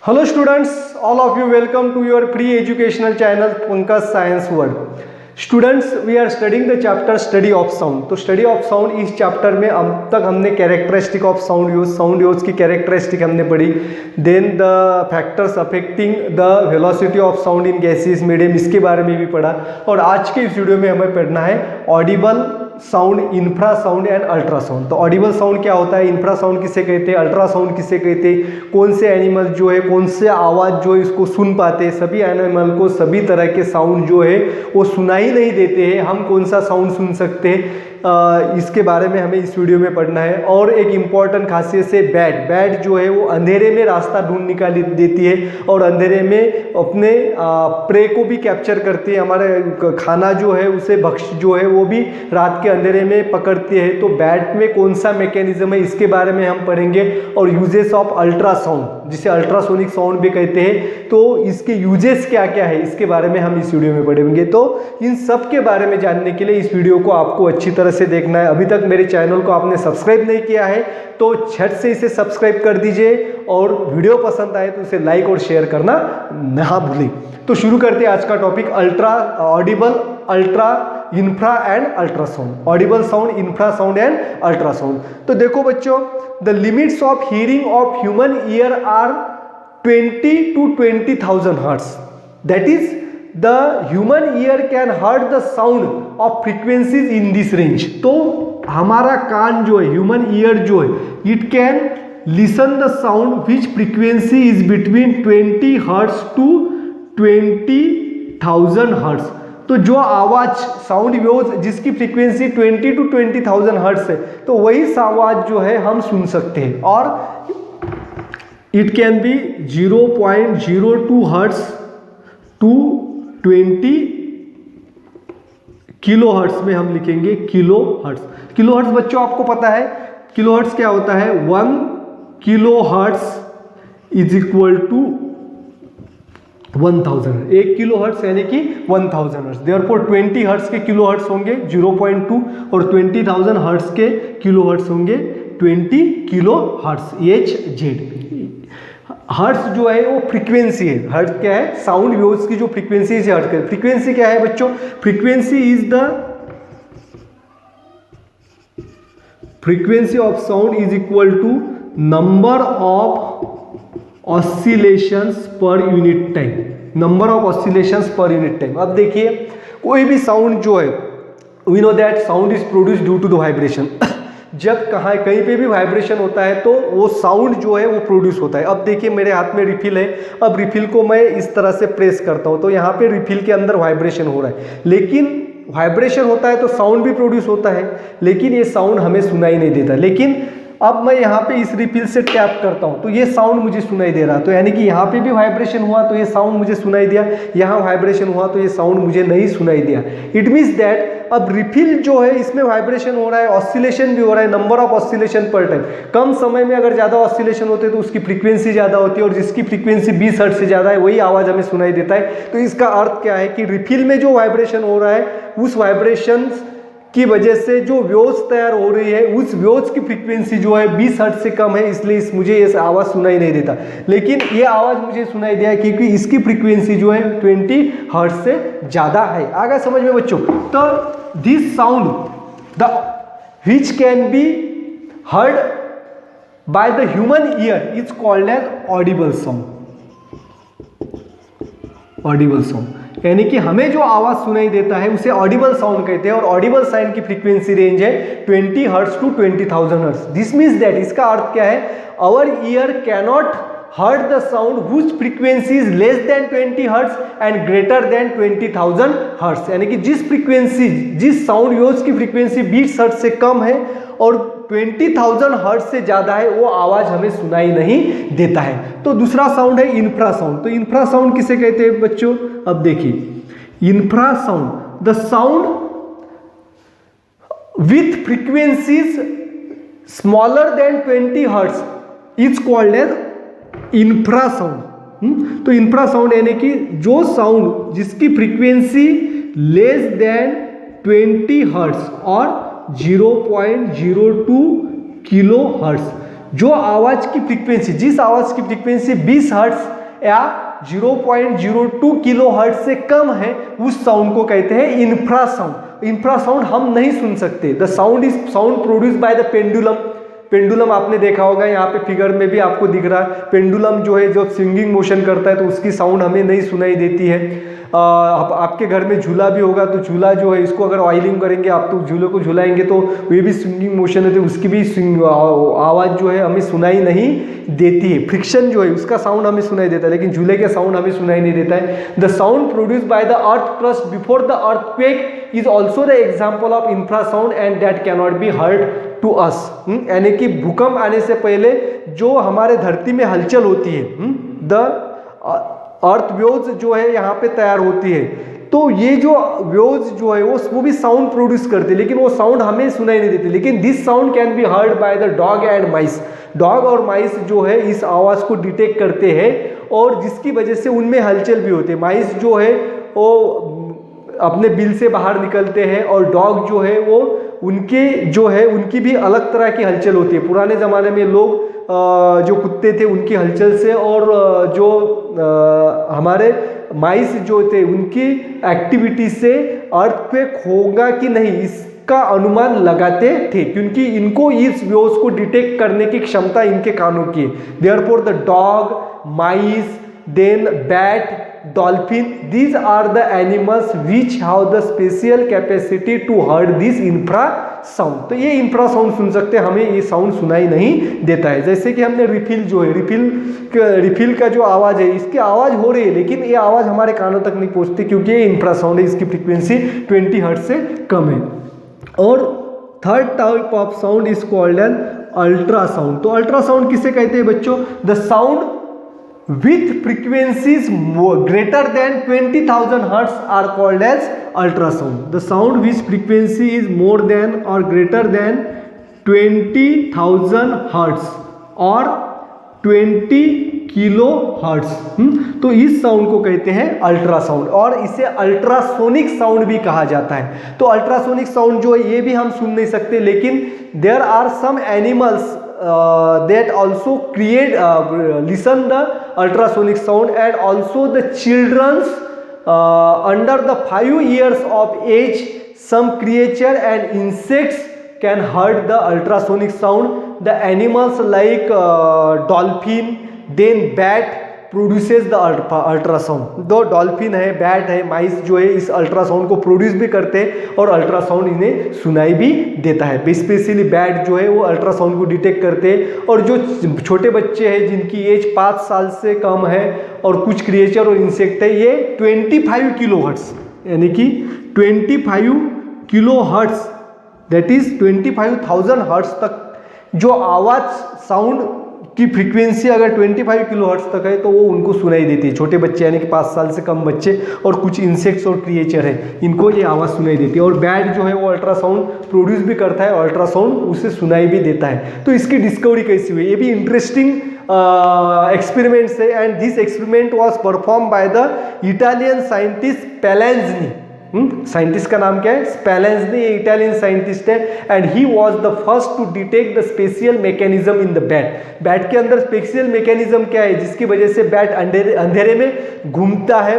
Hello students, all of you welcome to your pre-educational channel Pankaj Science World. Students, we are studying the chapter Study of Sound. तो Study of Sound इस chapter में अब तक हमने characteristic of sound use की characteristic हमने पढ़ी, then the factors affecting the velocity of sound in gaseous medium, इसके बारे में भी पढ़ा। और आज के इस वीडियो में हमें पढ़ना है Audible sound, infrasound and ultrasound. तो ऑडिबल साउंड क्या होता है, इंफ्रासाउंड किसे कहते हैं, अल्ट्रासाउंड किसे कहते हैं, कौन से एनिमल जो है, कौन से आवाज़ जो है इसको सुन पाते हैं। सभी एनिमल को सभी तरह के साउंड जो है वो सुनाई नहीं देते हैं, हम कौन सा साउंड सुन सकते हैं, इसके बारे में हमें इस वीडियो में पढ़ना है। और एक इम्पॉर्टेंट खासियत से बैट जो है वो अंधेरे में रास्ता ढूंढ निकाल देती है और अंधेरे में अपने प्रे को भी कैप्चर करती है। हमारे खाना जो है उसे भक्ष्य जो है वो भी रात के अंधेरे में पकड़ती है। तो बैट में कौन सा मैकेनिज्म है इसके बारे में हम पढ़ेंगे। और यूजेस ऑफ अल्ट्रासाउंड, जिसे अल्ट्रासोनिक साउंड भी कहते हैं, तो इसके यूजेस क्या क्या है इसके बारे में हम इस वीडियो में पढ़ेंगे। तो इन सब के बारे में जानने के लिए इस वीडियो को आपको अच्छी तरह से देखना है। अभी तक मेरे चैनल को आपने सब्सक्राइब नहीं किया है तो झट से इसे सब्सक्राइब कर दीजिए, और वीडियो पसंद आए तो इसे लाइक और शेयर करना ना भूलें। तो शुरू करते हैं आज का topic, audible, ultra, infra and ultrasound. Audible sound, infra sound and ultrasound. तो देखो बच्चों, the limits of hearing of human ear are 20 to 20,000 hertz. That is, the human ear can heard the sound of frequencies in this range. तो हमारा कान जो है, human ear जो है, it can listen the sound which frequency is between 20 hertz to 20,000 hertz. तो जो आवाज, sound waves जिसकी फ्रीक्वेंसी 20 to 20,000 हर्ट्स है, तो वही आवाज जो है हम सुन सकते हैं। और it can be 0.02 hertz to 20 kilohertz में हम लिखेंगे किलो हर्ट्स। किलो हर्ट्स बच्चों आपको पता है किलो हर्ट्स क्या होता है, 1 kilohertz is equal to 1000। 1 kilohertz यानी कि 1000 हर्ट्स। देयरफॉर 20 हर्ट्स के किलो हर्ट्स होंगे 0.2 और 20,000 हर्ट्स के किलो हर्ट्स होंगे 20 किलो हर्ट्स। HZ हर्ट्स जो है वो फ्रीक्वेंसी है। हर्ट्स क्या है, साउंड वेव्स की जो फ्रीक्वेंसी है हर्ट्स है। फ्रीक्वेंसी क्या है बच्चों, frequency is the frequency of sound is equal to number of oscillations per unit time. Number of oscillations per unit time. अब देखिए, कोई भी साउंड जो है, we know that sound is produce due to the vibration. जब कहीं पे भी वाइब्रेशन होता है तो वो साउंड जो है वो प्रोड्यूस होता है। अब देखिए मेरे हाथ में रिफिल है, अब रिफिल को मैं इस तरह से प्रेस करता हूँ तो यहाँ पे रिफिल के अंदर वाइब्रेशन हो रहा है, लेकिन वाइब्रेशन होता है तो साउंड भी प्रोड्यूस होता है, लेकिन ये साउंड हमें सुनाई नहीं देता। लेकिन अब मैं यहाँ पे इस रिफिल से टैप करता हूँ तो ये साउंड मुझे सुनाई दे रहा, तो यानी कि यहाँ पे भी वाइब्रेशन हुआ तो ये साउंड मुझे सुनाई दिया, यहाँ वाइब्रेशन हुआ तो ये साउंड मुझे नहीं सुनाई दिया। इट मीन्स दैट अब रिफिल जो है इसमें वाइब्रेशन हो रहा है, ऑसिलेशन भी हो रहा है, number of oscillation per time. कम समय में अगर ज़्यादा ऑसिलेशन होते हैं तो उसकी फ्रीक्वेंसी ज़्यादा होती है, और जिसकी फ्रीक्वेंसी 20 हर्ट्ज से ज़्यादा है वही आवाज़ हमें सुनाई देता है। तो इसका अर्थ क्या है कि रिफिल में जो वाइब्रेशन हो रहा है उस वाइब्रेशन की वजह से जो वेव्स तैयार हो रही है उस वेव्स की फ्रीक्वेंसी जो है 20 हर्ट्ज से कम है, इसलिए मुझे ये आवाज़ सुनाई नहीं देता। लेकिन ये आवाज़ मुझे सुनाई दिया क्योंकि इसकी फ्रीक्वेंसी जो है 20 हर्ट्ज से ज़्यादा है। आगे समझ में बच्चों। तो this sound the which can be heard by the human ear is called as audible sound. Audible sound यानी कि हमें जो आवाज सुनाई देता है उसे ऑडिबल साउंड कहते हैं, और ऑडिबल साउंड की फ्रीक्वेंसी रेंज है 20 hertz to 20,000 hertz. This means that, इसका अर्थ क्या है, our ear cannot heard the sound which frequency is less than 20 hertz and greater than 20,000 hertz. यानी कि जिस साउंड वेव्स की फ्रीक्वेंसी 20 हर्ट्ज से कम है और 20,000 हर्ट्ज से ज़्यादा है वो आवाज़ हमें सुनाई नहीं देता है। तो दूसरा साउंड है इंफ्रासाउंड। तो इंफ्रासाउंड किसे कहते हैं बच्चों, अब देखिए, infrasound, the sound with frequencies smaller than 20 hertz is called as infrasound. तो इंफ्रासाउंड यानी कि जो साउंड जिसकी फ्रीक्वेंसी लेस देन 20 हर्ट्ज और 0.02 किलो हर्ट्ज, जो आवाज की फ्रीक्वेंसी, जिस आवाज की फ्रीक्वेंसी 20 हर्ट्ज या 0.02 किलो हर्ट्ज से कम है, उस साउंड को कहते हैं इंफ्रासाउंड। इंफ्रासाउंड हम नहीं सुन सकते। The sound is sound produce by the pendulum. Pendulum आपने देखा होगा, यहाँ पे फिगर में भी आपको दिख रहा है। पेंडुलम जो है जब स्विंगिंग मोशन करता है तो उसकी साउंड हमें नहीं सुनाई देती है। आपके घर में झूला भी होगा तो झूला जो है, इसको अगर ऑयलिंग करेंगे आप तो झूले को झुलाएंगे तो वे भी स्विंगिंग मोशन है, तो उसकी भी आवाज़ जो है हमें सुनाई नहीं देती है। फ्रिक्शन जो है उसका साउंड हमें सुनाई देता है, लेकिन झूले का साउंड हमें सुनाई नहीं देता है। The sound produce by the earth crust before the earthquake is also the example of infrasound and that cannot be heard to us. यानी कि भूकंप आने से पहले जो हमारे धरती में हलचल होती है, द अर्थ वेव्स जो है यहाँ पे तैयार होती है, तो ये जो वेव्स जो है वो भी साउंड प्रोड्यूस करते हैं, लेकिन वो साउंड हमें सुनाई नहीं देती। लेकिन this sound can be heard by the dog and mice. Dog और माइस जो है इस आवाज़ को डिटेक्ट करते हैं और जिसकी वजह से उनमें हलचल भी होती है। माइस जो है वो अपने बिल से बाहर निकलते हैं और डॉग जो है वो उनकी भी अलग तरह की हलचल होती है। पुराने ज़माने में लोग जो कुत्ते थे उनकी हलचल से और जो हमारे माइस जो थे उनकी एक्टिविटी से अर्थक्वेक होगा कि नहीं इसका अनुमान लगाते थे, क्योंकि इनको इस वेव्स को डिटेक्ट करने की क्षमता इनके कानों की है। Therefore the dog, mice, then bat, dolphin, these are the animals which have the special capacity to hear this infrasound। तो ये इंफ्रासाउंड सुन सकते हैं, हमें ये साउंड सुनाई नहीं देता है। जैसे कि हमने रिफिल जो है, रिफिल का जो आवाज़ है, इसकी आवाज़ हो रही है लेकिन ये आवाज़ हमारे कानों तक नहीं पहुंचती क्योंकि ये इंफ्रासाउंड है, इसकी फ्रीक्वेंसी 20 हर्ट्ज से कम है। और third type of sound is called an ultrasound. तो अल्ट्रासाउंड किसे कहते हैं बच्चों? The sound with frequencies greater than 20,000 hertz are called as ultrasound। The sound which frequency is more than or greater than 20,000 hertz or 20 kilo hertz. तो इस sound को कहते हैं अल्ट्रासाउंड और इसे अल्ट्रासोनिक साउंड भी कहा जाता है। तो अल्ट्रासोनिक साउंड जो है ये भी हम सुन नहीं सकते, लेकिन there are some animals that also create listen the ultrasonic sound, and also the children's under the 5 years of age, some creature and insects can heard the ultrasonic sound। The animals like dolphin, then bat produces the ultrasound. दो dolphin है, bat है, माइस जो है इस ultrasound को produce भी करते हैं और अल्ट्रासाउंड इन्हें सुनाई भी देता है। स्पेशली बैट जो है वो अल्ट्रासाउंड को डिटेक्ट करते हैं। और जो छोटे बच्चे हैं जिनकी एज 5 साल से कम है और कुछ क्रिएचर और इंसेक्ट है, ये 25 किलो हर्ट्ज यानी कि 25 kilo hertz that is 25,000 hertz तक जो आवाज़ साउंड की फ्रीक्वेंसी अगर 25 किलो हर्ट्ज तक है तो वो उनको सुनाई देती है। छोटे बच्चे यानी कि 5 साल से कम बच्चे और कुछ इंसेक्ट्स और क्रिएचर है, इनको ये आवाज़ सुनाई देती है। और बैट जो है वो अल्ट्रासाउंड प्रोड्यूस भी करता है, अल्ट्रासाउंड उसे सुनाई भी देता है। तो इसकी डिस्कवरी कैसी हुई, ये भी इंटरेस्टिंग एक्सपेरिमेंट्स है। And this experiment was perform by the Italian scientist Spallanzani. Scientist का नाम क्या है? स्पेलेंज़नी, ये इटालियन साइंटिस्ट है। And he was the first to detect the special mechanism in the bat. Bat के अंदर स्पेशल मैकेनिज्म क्या है जिसकी वजह से बैट अंधेरे में घूमता है।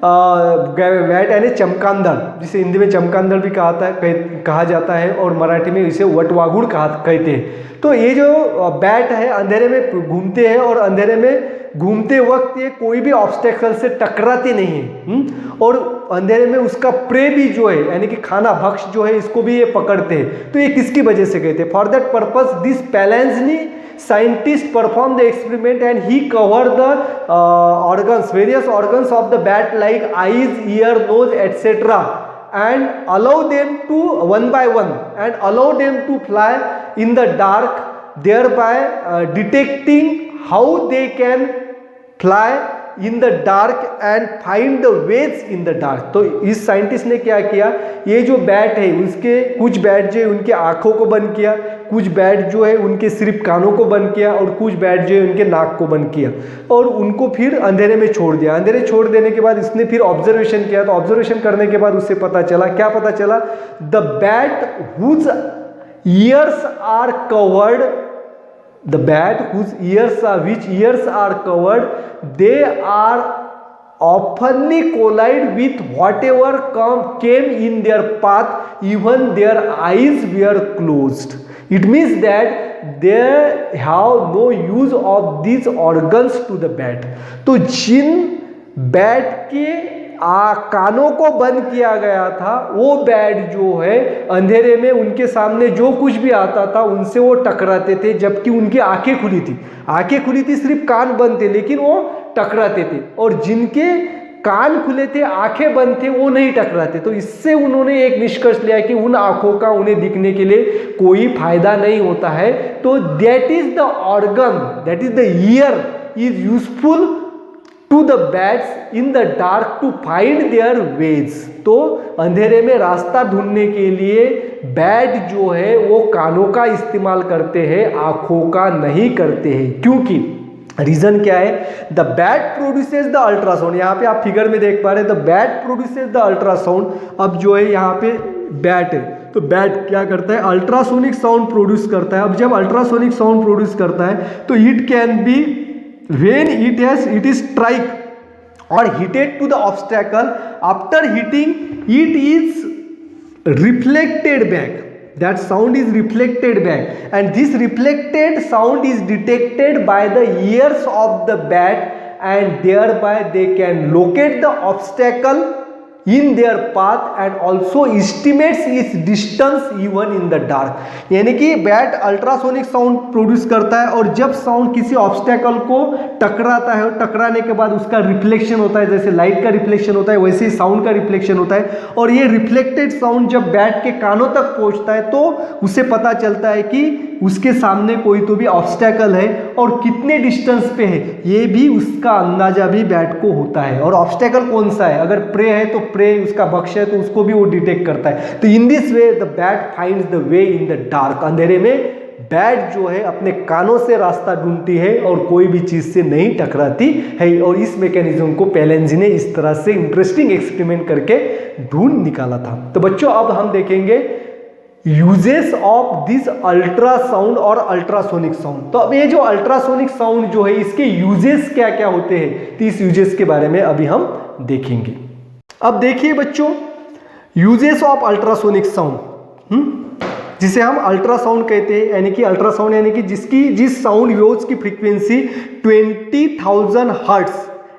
बैट यानी चमकांदड़, जिसे हिंदी में चमकांदड़ भी कहा जाता है और मराठी में इसे वटवागुड़ कहते हैं। तो ये जो बैट है अंधेरे में घूमते हैं और अंधेरे में घूमते वक्त ये कोई भी ऑब्स्टेकल से टकराते नहीं है और अंधेरे में उसका प्रे भी जो है यानी कि खाना भक्ष जो है इसको भी ये पकड़ते हैं। तो ये किसकी वजह से कहते हैं? For that purpose this Spallanzani scientists performed the experiment and he covered the various organs of the bat like eyes, ear, nose, etc. and allow them to one by one and allow them to fly in the dark, thereby detecting how they can fly in the dark and find the ways in the dark। तो इस scientist ने क्या किया, ये जो bat है उसके कुछ बैट जो है उनके आँखों को बंद किया, कुछ बैट जो है उनके सिर्फ कानों को बंद किया और कुछ बैट जो है उनके नाक को बंद किया और उनको फिर अंधेरे में छोड़ दिया। अंधेरे छोड़ देने के बाद इसने फिर ऑब्जर्वेशन किया। तो ऑब्जर्वेशन करने के बाद उससे पता चला, क्या पता चला? The bat whose ears are covered the bat whose which ears are covered, they are oftenly collide with whatever came in their path, even their eyes were closed. It means that they have no use of these organs to the bat. तो जिन bat के कानों को बंद किया गया था, वो bat जो है अंधेरे में उनके सामने जो कुछ भी आता था उनसे वो टकराते थे, जबकि उनकी आंखें खुली थी। आंखें खुली थी, सिर्फ कान बंद थे, लेकिन वो टकराते थे। और जिनके कान खुले थे, आंखें बंद थे, वो नहीं टकराते। तो इससे उन्होंने एक निष्कर्ष लिया कि उन आंखों का उन्हें दिखने के लिए कोई फायदा नहीं होता है। तो that is the organ, that is the ear is useful to the bats in the dark to find their ways. तो अंधेरे में रास्ता ढूंढने के लिए बैट जो है वो कानों का इस्तेमाल करते हैं, आंखों का नहीं करते हैं। क्योंकि रीजन क्या है? The bat produces the ultrasound. यहाँ पे आप फिगर में देख पा रहे हैं, the bat produces the ultrasound. अब जो है यहाँ पे बैट है, तो बैट क्या करता है? अल्ट्रासोनिक साउंड प्रोड्यूस करता है। अब जब अल्ट्रासोनिक साउंड प्रोड्यूस करता है तो it can B when it is strike or hitted to the obstacle, after hitting it is reflected back. That sound is reflected back, and this reflected sound is detected by the ears of the bat, and thereby they can locate the obstacle in their path and also estimates its distance even in the dark। यानी कि bat ultrasonic sound produce करता है, और जब sound किसी obstacle को टकराता है, और टकराने के बाद उसका रिफ्लेक्शन होता है, जैसे लाइट का रिफ्लेक्शन होता है वैसे ही साउंड का रिफ्लेक्शन होता है। और ये रिफ्लेक्टेड साउंड जब बैट के कानों तक पहुंचता है तो उसे पता चलता है कि उसके सामने कोई तो भी ऑब्स्टेकल है, और कितने डिस्टेंस पे है ये भी उसका अंदाजा भी बैट को होता है। और ऑब्स्टेकल कौन सा है? अगर प्रे है तो प्रे, उसका भक्ष्य है तो उसको भी वो डिटेक्ट करता है। तो in this way the bat finds the way in the dark. अंधेरे में बैट जो है अपने कानों से रास्ता ढूंढती है और कोई भी चीज से नहीं टकराती है। और इस मैकेनिज्म को पेलेंजी ने इस तरह से इंटरेस्टिंग एक्सपेरिमेंट करके ढूंढ निकाला था। तो बच्चों अब हम देखेंगे यूजेस ऑफ दिस अल्ट्रासाउंड और अल्ट्रासोनिक साउंड। तो अब ये जो अल्ट्रासोनिक साउंड जो है इसके यूजेस क्या क्या होते हैं, तो इस यूजेस के बारे में अभी हम देखेंगे। अब देखिए बच्चों, यूजेस ऑफ अल्ट्रासोनिक साउंड, जिसे हम अल्ट्रासाउंड कहते हैं, यानी कि अल्ट्रासाउंड यानी कि जिस साउंड वेव्स की फ्रीक्वेंसी 20,000 हर्ट्ज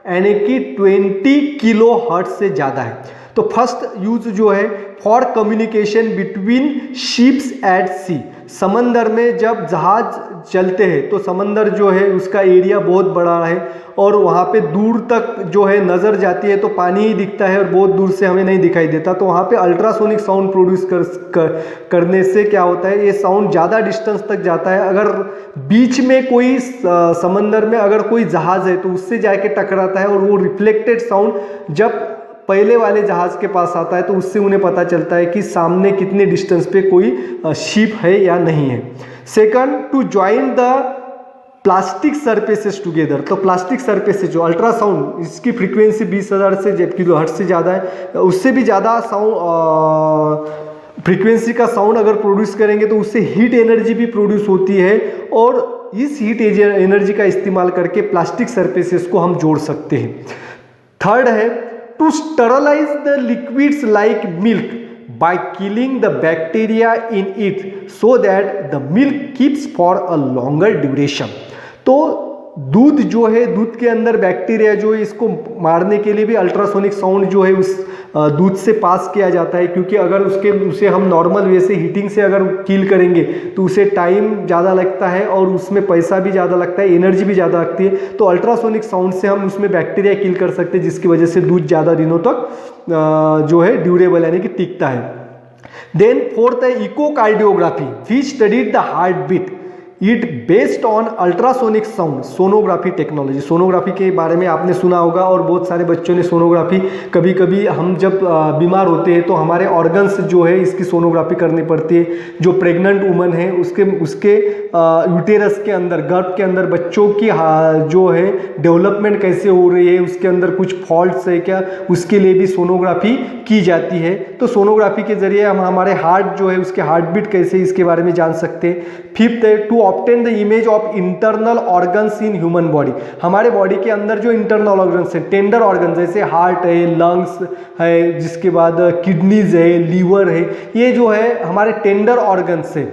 यानी कि 20 किलो हर्ट्ज से ज़्यादा है। तो फर्स्ट यूज जो है for communication between ships at sea. समंदर में जब जहाज चलते हैं तो समंदर जो है उसका एरिया बहुत बड़ा है, और वहाँ पे दूर तक जो है नज़र जाती है तो पानी ही दिखता है और बहुत दूर से हमें नहीं दिखाई देता। तो वहाँ पे अल्ट्रासोनिक साउंड प्रोड्यूस करने से क्या होता है, ये साउंड ज़्यादा डिस्टेंस तक जाता है। अगर बीच में कोई समंदर में अगर कोई जहाज़ है तो उससे जाके टकराता है, और वो रिफ्लेक्टेड साउंड जब पहले वाले जहाज के पास आता है तो उससे उन्हें पता चलता है कि सामने कितने डिस्टेंस पे कोई शिप है या नहीं है। Second, to join the plastic surfaces together. तो प्लास्टिक सरफेसेस जो अल्ट्रासाउंड, इसकी फ्रीक्वेंसी 20,000 से किलो हर्ट्ज से ज़्यादा है, उससे भी ज़्यादा साउंड फ्रीक्वेंसी का साउंड अगर प्रोड्यूस करेंगे तो उससे हीट एनर्जी भी प्रोड्यूस होती है, और इस हीट एनर्जी का इस्तेमाल करके प्लास्टिक सरफेसेस को हम जोड़ सकते हैं। थर्ड है to sterilize the liquids like milk by killing the bacteria in it so that the milk keeps for a longer duration। तो दूध जो है, दूध के अंदर बैक्टीरिया जो है, इसको मारने के लिए भी अल्ट्रासोनिक साउंड जो है उस दूध से पास किया जाता है। क्योंकि अगर उसे हम नॉर्मल वे से हीटिंग से अगर किल करेंगे तो उसे टाइम ज़्यादा लगता है और उसमें पैसा भी ज़्यादा लगता है, एनर्जी भी ज़्यादा लगती है। तो अल्ट्रासोनिक साउंड से हम उसमें बैक्टीरिया किल कर सकते हैं, जिसकी वजह से दूध ज़्यादा दिनों तक जो है ड्यूरेबल यानी कि टिकता है। देन फोर्थ है echocardiography, we studied the heart beat it based on ultrasonic sound sonography technology. Sonography के बारे में आपने सुना होगा, और बहुत सारे बच्चों ने सोनोग्राफी, कभी कभी हम जब बीमार होते हैं तो हमारे ऑर्गन्स जो है इसकी सोनोग्राफी करनी पड़ती है। जो प्रेग्नेंट वुमन है उसके यूटेरस के अंदर, गर्भ के अंदर बच्चों की जो है डेवलपमेंट कैसे हो रही है, उसके अंदर कुछ फॉल्ट्स है क्या, उसके लिए भी सोनोग्राफी की जाती है। तो सोनोग्राफी के जरिए हम हमारे हार्ट जो है उसके हार्ट बीट कैसे, इसके बारे में जान सकते हैं। फिफ्थ है to obtain the image of internal organs in human body. हमारे बॉडी के अंदर जो इंटरनल ऑर्गन्स है, टेंडर ऑर्गन, जैसे हार्ट है, लंग्स है, जिसके बाद किडनीज है, लीवर है, ये जो है हमारे टेंडर ऑर्गन्स है।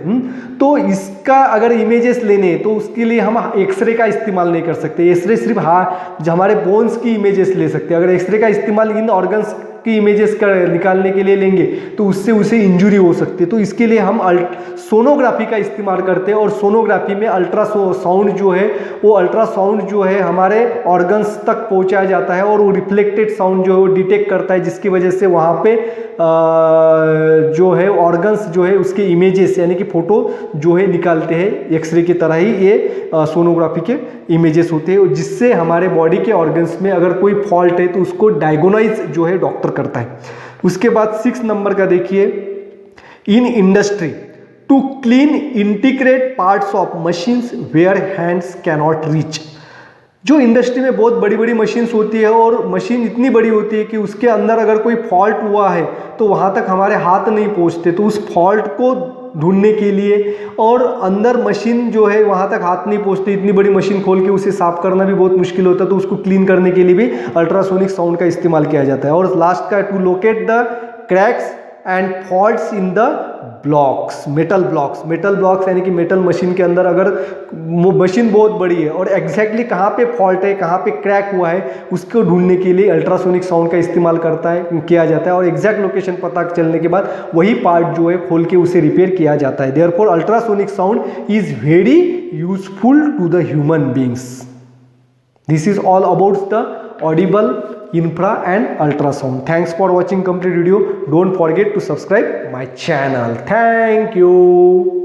तो इसका अगर इमेजेस लेने तो उसके लिए हम एक्सरे का इस्तेमाल नहीं कर सकते। एक्सरे सिर्फ हमारे बोन्स की इमेजेस ले सकते हैं। अगर एक्सरे का इस्तेमाल इन ऑर्गन्स की इमेजेस निकालने के लिए लेंगे तो उससे उसे इंजरी हो सकती है। तो इसके लिए हम सोनोग्राफी का इस्तेमाल करते हैं, और सोनोग्राफी में अल्ट्रासाउंड जो है वो अल्ट्रासाउंड जो है हमारे ऑर्गन्स तक पहुंचाया जाता है, और वो रिफ्लेक्टेड साउंड जो है वो डिटेक्ट करता है, जिसकी वजह से वहाँ पे जो है ऑर्गन्स जो है उसके इमेजेस यानी कि फोटो जो है निकालते हैं। एक्सरे की तरह ही ये सोनोग्राफी के इमेजेस होते हैं, जिससे हमारे बॉडी के ऑर्गन्स में अगर कोई फॉल्ट है तो उसको डायग्नोसाइज जो है डॉक्टर करता है। उसके बाद 6 नंबर का देखिए, in industry to clean integrate parts of machines where hands cannot reach. जो इंडस्ट्री में बहुत बड़ी बड़ी मशीन्स होती है, और मशीन इतनी बड़ी होती है कि उसके अंदर अगर कोई फॉल्ट हुआ है तो वहाँ तक हमारे हाथ नहीं पहुँचते। तो उस फॉल्ट को ढूंढने के लिए, और अंदर मशीन जो है वहाँ तक हाथ नहीं पहुँचते, इतनी बड़ी मशीन खोल के उसे साफ करना भी बहुत मुश्किल होता है, तो उसको क्लीन करने के लिए भी अल्ट्रासोनिक साउंड का इस्तेमाल किया जाता है। और लास्ट का, to locate the cracks and faults in the blocks, metal blocks यानी कि मेटल मशीन के अंदर अगर मशीन बहुत बड़ी है और एग्जैक्टली कहाँ पे फॉल्ट है, कहाँ पे क्रैक हुआ है, उसको ढूंढने के लिए अल्ट्रासोनिक साउंड का इस्तेमाल किया जाता है, और एग्जैक्ट लोकेशन पता चलने के बाद वही पार्ट जो है खोल के उसे रिपेयर किया जाता है। Therefore ultrasonic sound is very useful to the human beings. This is all about the audible, infra and ultrasound. Thanks for watching complete video. Don't forget to subscribe my channel. Thank you.